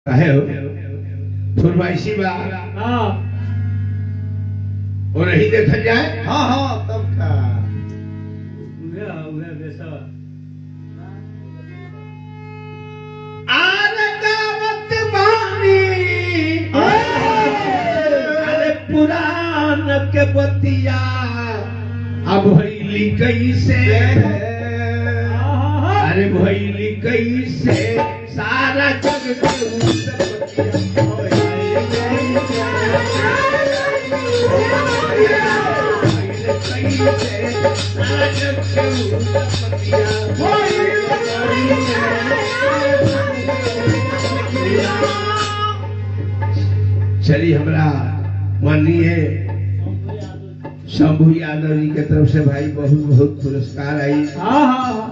कहे हो फुरमाइशी बा हाँ और नहीं देखा जाए। हाँ हाँ तब का उहे बेसा गावत बानी अरे पुरान के बतिया अब भैली कैसे अरे भैली कैसे सारा जग के चलिए हमरा माननीय शंभू यादव जी के तरफ से भाई बहुत बहुत पुरस्कार आई।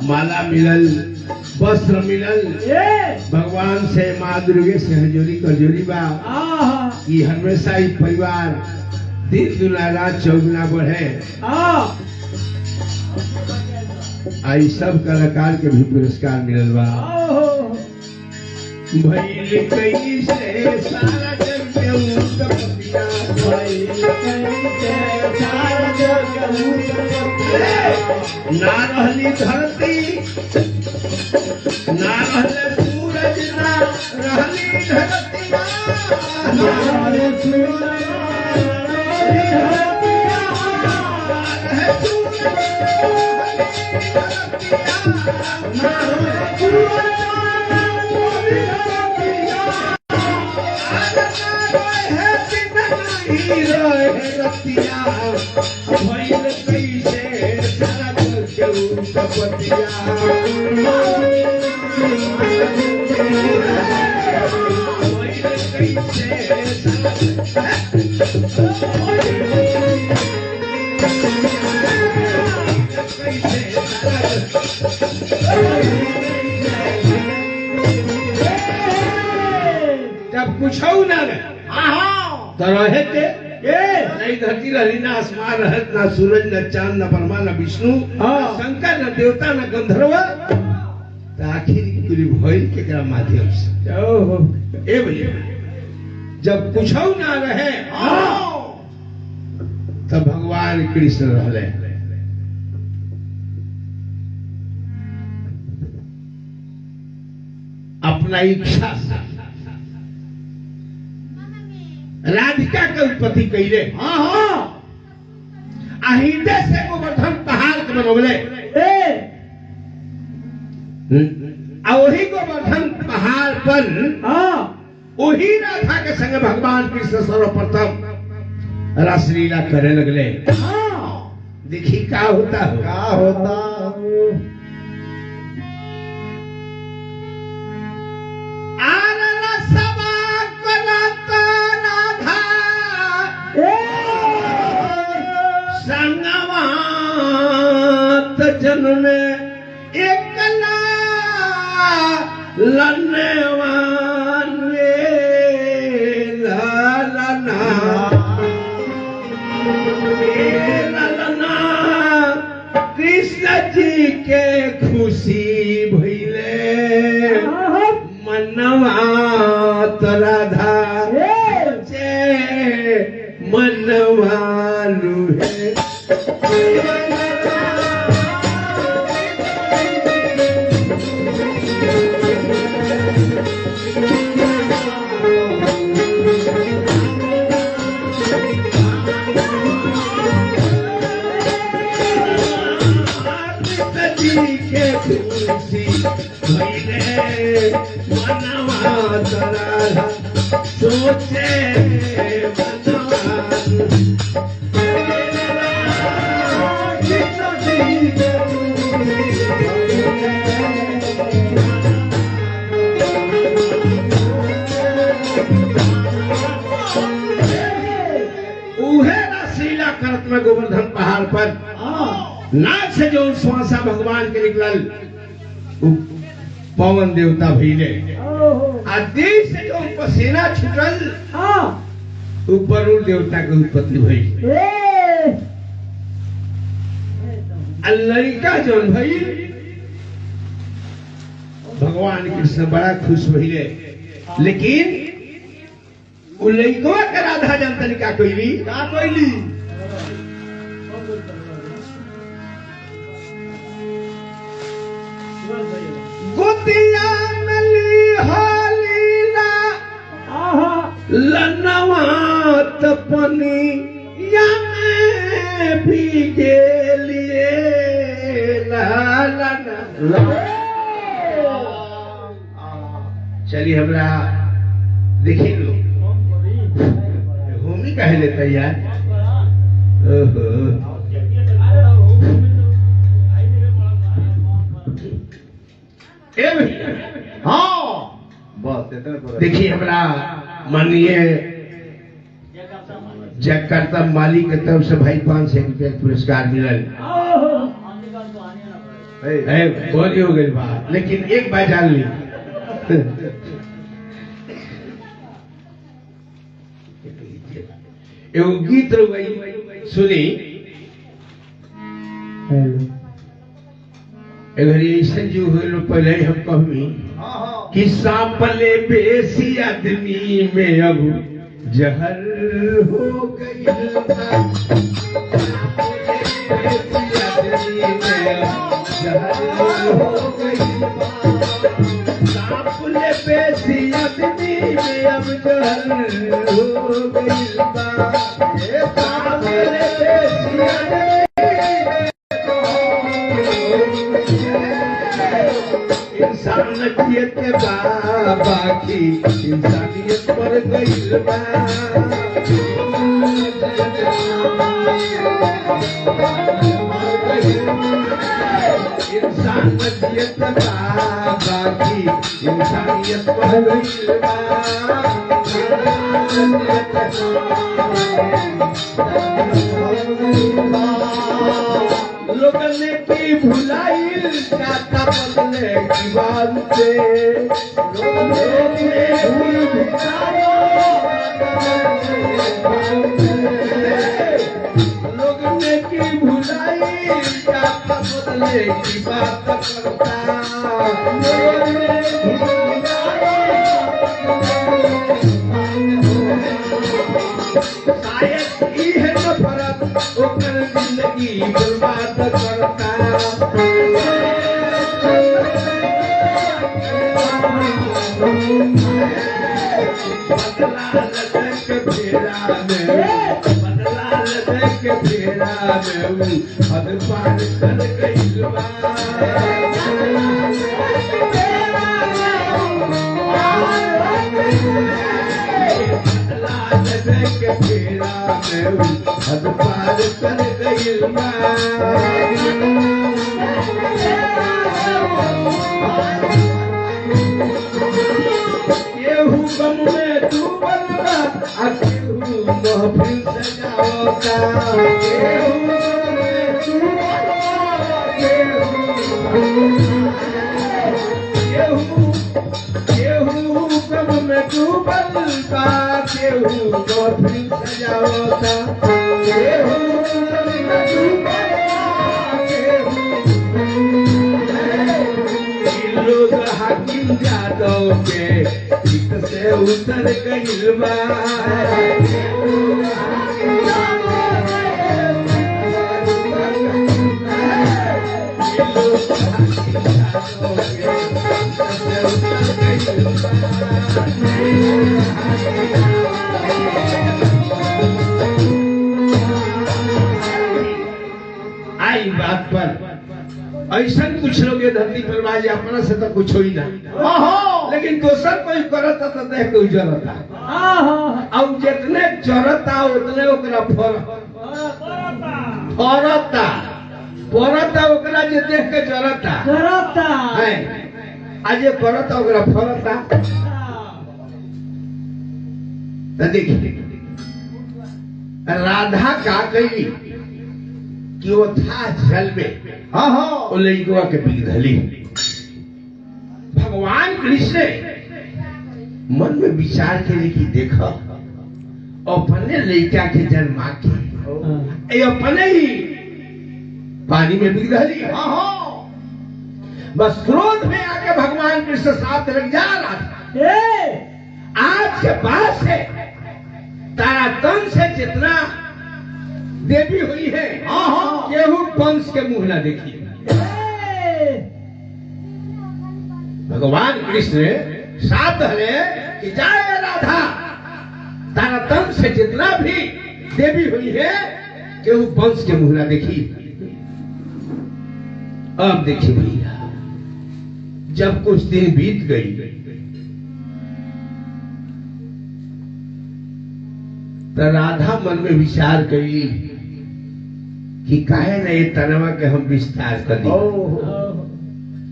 माला मिलल, वस्त्र मिलल, भगवान से माँ दुर्गे से हजूरी कजूरी बा कि हमेशा ही परिवार दिन दुना रात चौगुना बढ़े। आई सब कलाकार के भी पुरस्कार मिलल बा। भइल कैसे सारा जग के उत्पत्तिया ना रहली धरती ना रहले सूरज ना रहली धरती ना रहले सूरज जब कुछ ना तो रहे थे नहीं धरती रही ना आसमान रहत ना सूरज न चांद न ब्रह्मा न विष्णु शंकर न देवता न गंधर्व तो आखिर पूरी भइल के माध्यम से ए भैया जब कुछ ना रहे तब भगवान कृष्ण रहले। अपना इच्छा से राधिका के उत्पत्ति कैले। अहिंदे से गोवर्धन पहाड़ के बनौले वही गोवर्धन पहाड़ पर वही राधा के संग भगवान कृष्ण सर्वप्रथम रासलीला करे लगले। देखी क्या होता हो क्या होता जन्म में एकला लन्नेवान ललना कृष्ण जी के खुशी भइले मनवा तो राधा मनवा लुहे सोचे रासलीला करत में गोवर्धन पहाड़ पर नाक से जो श्वासा भगवान के निकलल पवन देवता भइले देश से जो पसीना छुटल वरुण देवता के उत्पत्ति भई। लड़का जो भई भगवान कृष्ण बड़ा खुश भइले लेकिन उ लइकवा के राधा जनतन का कोइली गोतिया मली हालीना लनवा तपनी या में भी गेलिए चलिए हमरा देखिए लो होमी कहे लेता यार हाँ देखिए हमरा मानिए जगकर्ता मालिक की तरफ से भाई 500 रुपया पुरस्कार मिलल बोली हो गई बात लेकिन एक बात जान ली एगो गीत सुनी अगर ऐसा जो हुए पहले हम कहमी कि सांपले बेसी आदमी में अब जहर हो गई सांपले बेसी आदमी में अब जहर हो गई इंसानियत के बाबा की इंसानियत पर गइल बा इंसानियत बाबा की इंसानियत पर गइल बा लोगन की भुलाइल जाता बदले की बात से लोगन की भुलाइल जाता बदले की बात करता शायद है नफरत ओकर जिंदगी बर्बाद करता बदला लदक फेरा में हद पार कर गइल बा हद पार कर गइल बा केहू गम में डूबल बा आ केहू महफिल सजावता केहू गम में डूबल बा केहू महफिल सजावता केहू लोग हाकिम जादव के गीत से उतर गइल बा आई बात पर ऐसा कुछ लोग ये धरती पर बाजी अपना से तो कुछ हो ही ना लेकिन दोसर कोई करता तो देख कोई जरता अब जितने जरता उतने ओकरा फरता ओकरा जे देख के जरता है आज ये करता ओकरा फरता देखिए राधा का कही कि वो था जल में वो लइकवा के बिगधली भगवान कृष्ण मन में विचार के लिए कि देखो अपने लइका के जन्मा के अपने ही पानी में बिगधली बस क्रोध में आके भगवान कृष्ण साथ लग जा रहा था आज के बाद से तारा तन से जितना देवी हुई है केहू वंश के मुंह ना देखी। भगवान कृष्ण साथ है कि जाए राधा, तारा तन से जितना भी देवी हुई है केहू वंश के मुंह ना देखी। अब देखिए भैया, जब कुछ दिन बीत गई तो राधा मन में विचार करी कि काहे न ये तनवा के हम विस्तार कर दी।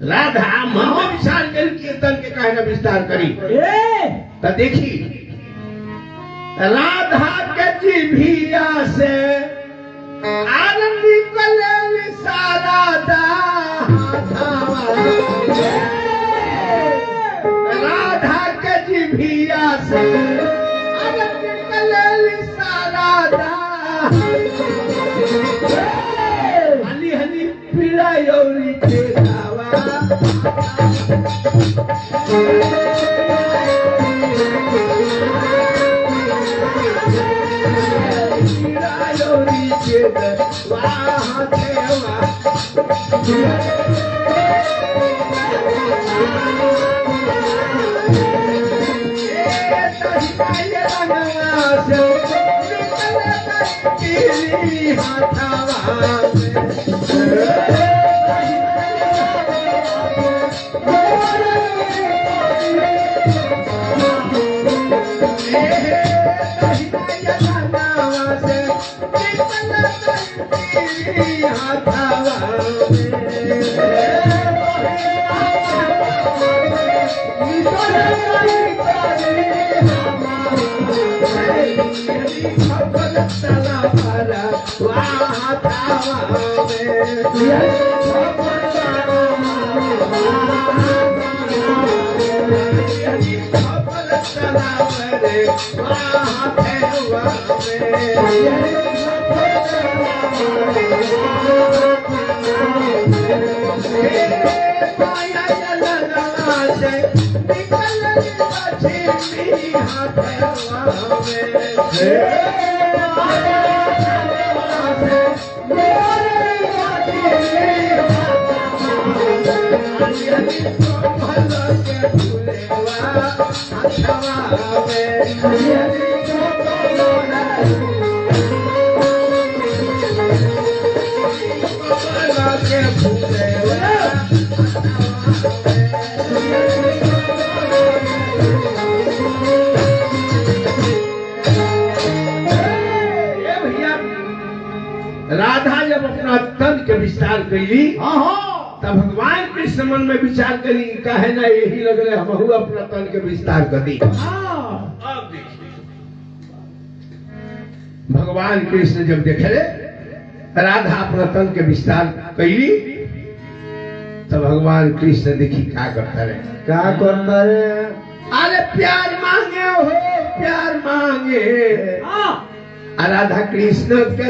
राधा मन में विचार करी कि तन के काहे न विस्तार करी। तो देखी राधा के जिभिया से आनंद निकले सारा राधा के जिभिया से आनंद निकले सारा हनी हनी पीड़ा योरी के धावा राधा जब अपना तन के विस्तार कैली तब भगवान कृष्ण मन में विचार करी काहे ना यही लग रहे हम अपना तन के विस्तार कर दी। अब देखिए भगवान कृष्ण जब देखे राधा अपना तन के विस्तार कैली तो भगवान कृष्ण देखी क्या करता रहे। अरे प्यार मांगे हो प्यार मांगे राधा कृष्ण के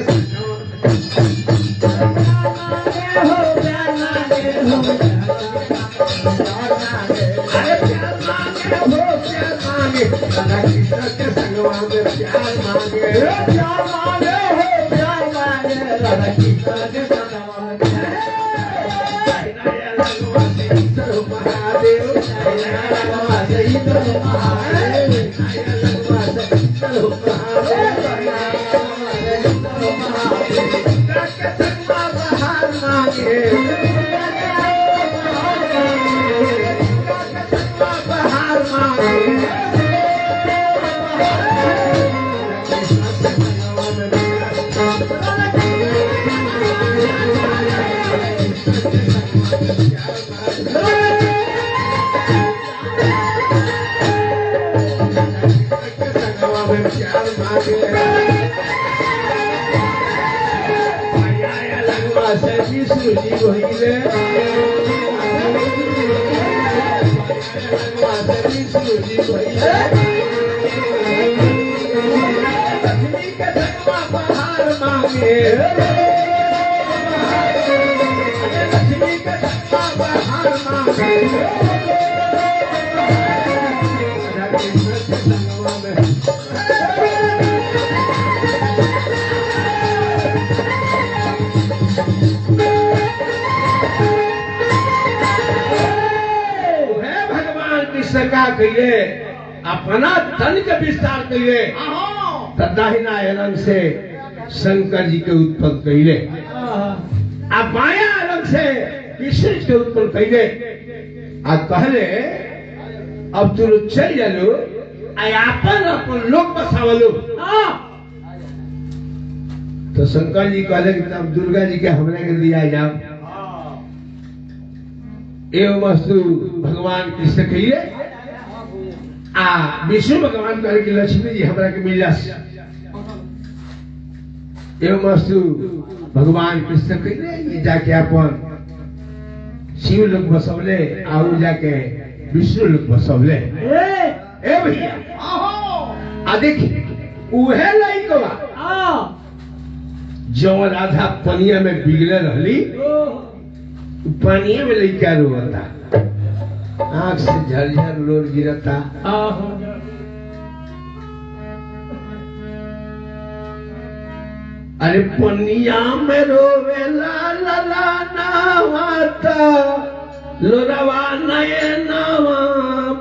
का कहिए अपना तन के विस्तार कहिए तो दाहिना अलग से शंकर जी के उत्पन्न कहिए आ बाया अलग से कृष्ण के उत्पन्न कहिए आ कहले अब तू चल जालो अपन लोक बसावलो तो शंकर जी कहले कि तब दुर्गा जी के हमरे के लिया जाओ एवं वस्तु भगवान कृष्ण कहिए आ विष्णु भगवान कहे कि लक्ष्मी जी हमरा के मिल जास एवं वस्तु भगवान कृष्ण कहिए ये जाके अपन शिव लोक बसवले आउ जाके विष्णु लोक बसवले ए भैया आ देखी उहे लइकवा जो राधा पनिया में बिगड़े रहली पनिया में लइका रोता आंख से झरझर लोर गिरता अरे पनिया में रोवे ला ला ला नावाता लोरावा नये नावा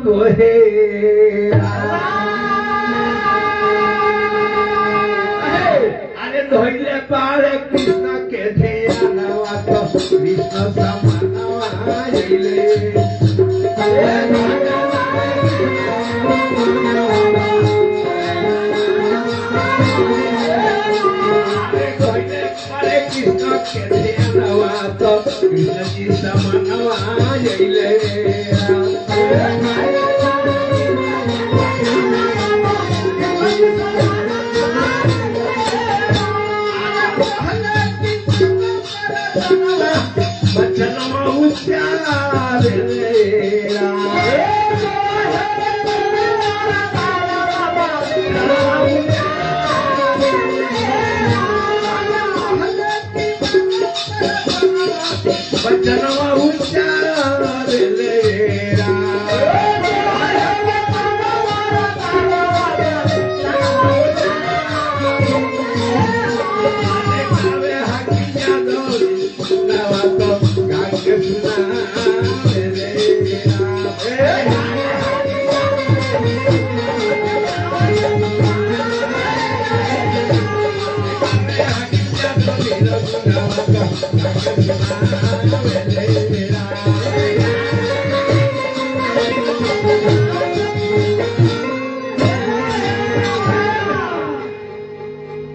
बोहे धोइले पारे कृष्ण के ध्यानवा तो कृष्ण समानवा आइले धोइले पारे कृष्ण के ध्यानवा तो कृष्ण जी समानवा आइले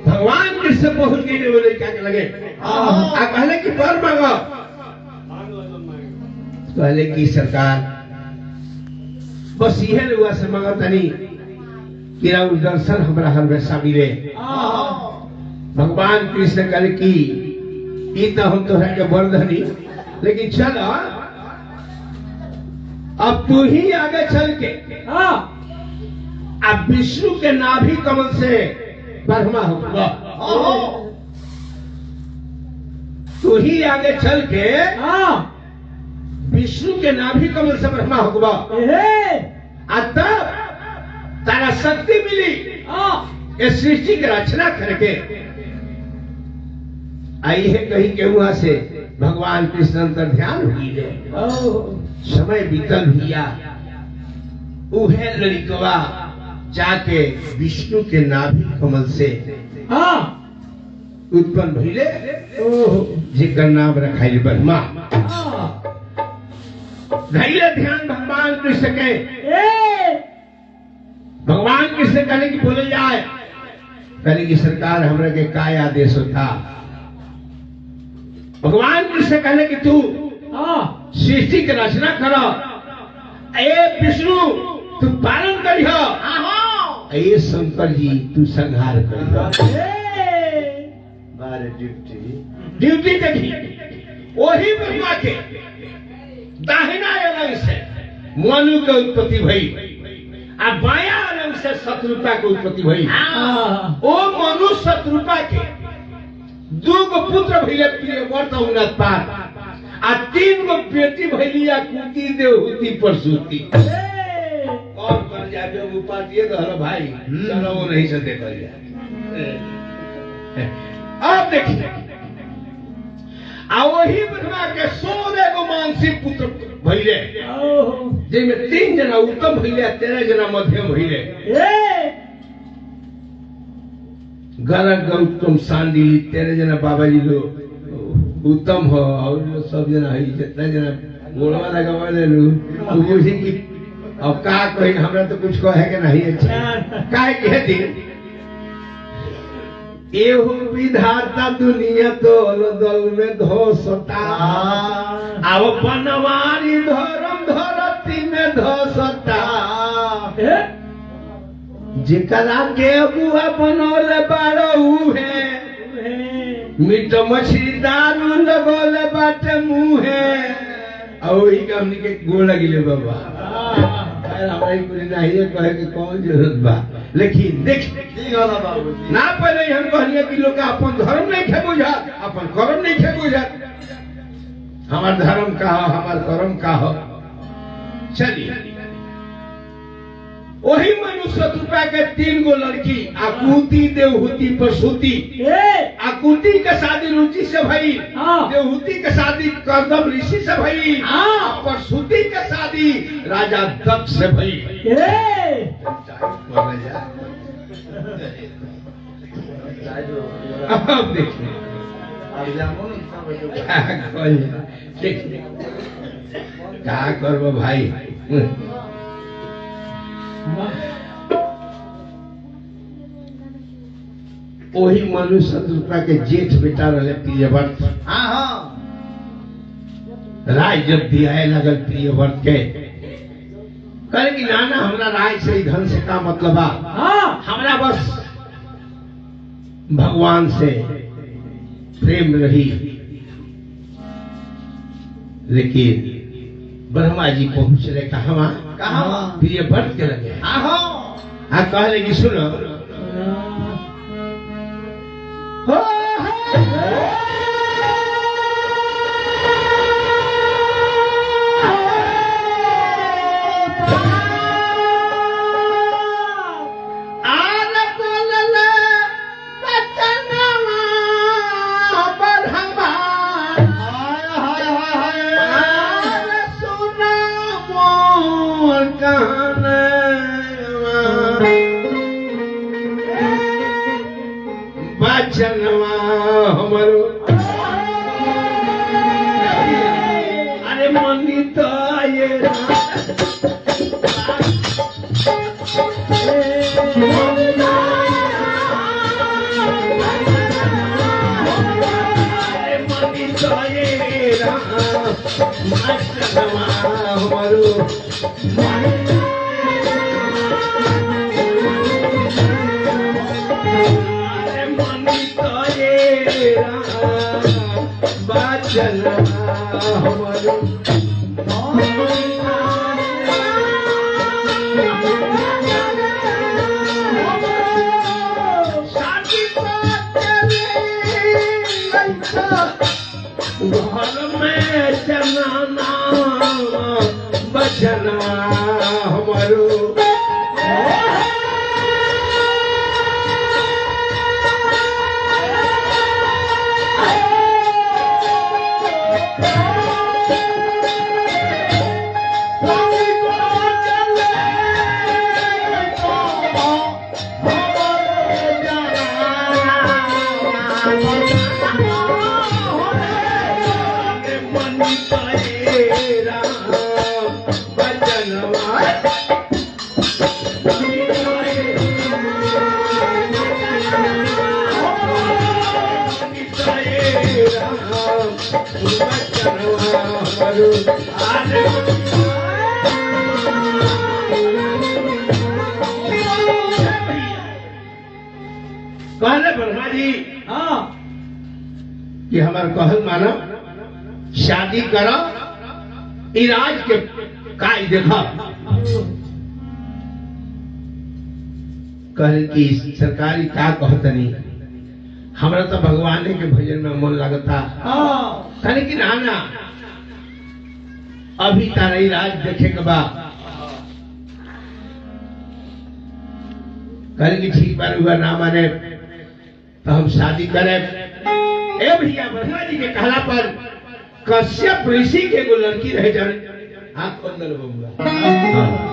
भगवान कृष्ण पहुंच गए बोले क्या लगे कहले कि पर मांगो कहले की सरकार बस यह हुआ से मांगा तनी कि दर्शन हमारा हर वैसा मिले भगवान कृष्ण कहले की ई तो हम तो है के बर्धनी लेकिन चल अब तू ही आगे चल के अब विष्णु के नाभि कमल से ब्रह्मा होगा तू ही आगे चल के विष्णु के नाभि कमल से ब्रह्मा होगा तब तारा शक्ति मिली इस सृष्टि की रचना करके आई है कहीं के वहां से भगवान कृष्ण अंतर ध्यान हुई है समय बीतल भैया उहे लड़कवा जाके विष्णु के नाभि कमल से उत्पन्न भइले जिकर नाम रखाइल ब्रह्मा धैर्य ध्यान भगवान कृष्ण के भगवान कृष्ण कहने की बोले जाए कहने की सरकार हमरा के काय आदेश होता भगवान कृष्ण कहने की तू सृष्टि की रचना करो ए विष्णु तू पालन करियो ए शंकर जी तू संहार करियो ड्यूटी देखी वही ब्रह्मा के दाहिना अलग से मनु के उत्पत्ति भई आ बाया अलग से शत्रुपा के उत्पत्ति भई ओ मनु शत्रुपा के दो गो पुत्र भइले प्रियव्रत उन्नत पार आ तीन गो बेटी भइली आ कुंती देवहूति प्रसूति और कर जा जो उपाधि रहल भाई चलो वो नहीं से देख अब देखिए आ वही ब्रह्मा के 16 गो मानसिक पुत्र भइले जेमे 3 जना उत्तम भइले 13 जना मध्यम भइले गरक गौतम सांडिली 13 जना बाबाजी लोग उत्तम हो और सब जना है जितना जना गोलवा लगावा ले लू तो बुझी कि अब का कहीं हमरा तो कुछ कहे के नहीं अच्छा काहे कहती एहो विधाता दुनिया तोल दल में धोसता अब बनवारी धर्म धरती में धोसता जेकरा के अबुआ बनौले बाड़ो है मीट मछली दारू लगोले बाटे मुहे और वही का हमने के गोड़ लगिले बाबा हमारी कुछ नहीं कहे के कौन जरूरत बा लेकिन देख ना पहले हम कहलिए कि लोग अपन धर्म नहीं खे बुझा अपन कर्म नहीं खे बुझा हमार धर्म का हो हमार कर्म का हो चलिए वही मनुष्य रूपा के 3 गो लड़की आकुति देवहूति प्रसूति आकुति के शादी रुचि से भई देवहूति के शादी कर्दम ऋषि से भई प्रसूति के शादी राजा दक्ष से भई अब देखिए क्या करबो भाई वही मनुष्य रूपा के जेठ बेटा रहे प्रियव्रत राय जब दिया लगल प्रियव्रत के कहे कि नाना हमरा राय से धन से का मतलब हमरा बस भगवान से प्रेम रही लेकिन ब्रह्मा जी पहुंचले कहा प्रियव्रत के लगे कहले कि सुनो हमारो अरे मनी तो ये हमारो चला हमारो शादी घर में चलाना बचना हमारो कहले ब्रह्मा जी कि हमारे कहल मानो शादी करो इराज के काई देखा कहले कि सरकारी का कहतनी हमरा तो भगवान के भजन में मन लगता कहले कि नाना अभी तारा इराज देखे के बाद कहले कि ठीक बार हुआ ना माने तो हम शादी करे ए भैया ब्रह्मा जी के कहला पर कश्यप ऋषि के एगो लड़की रहे जान हाथ अंदर बबुआ हाँ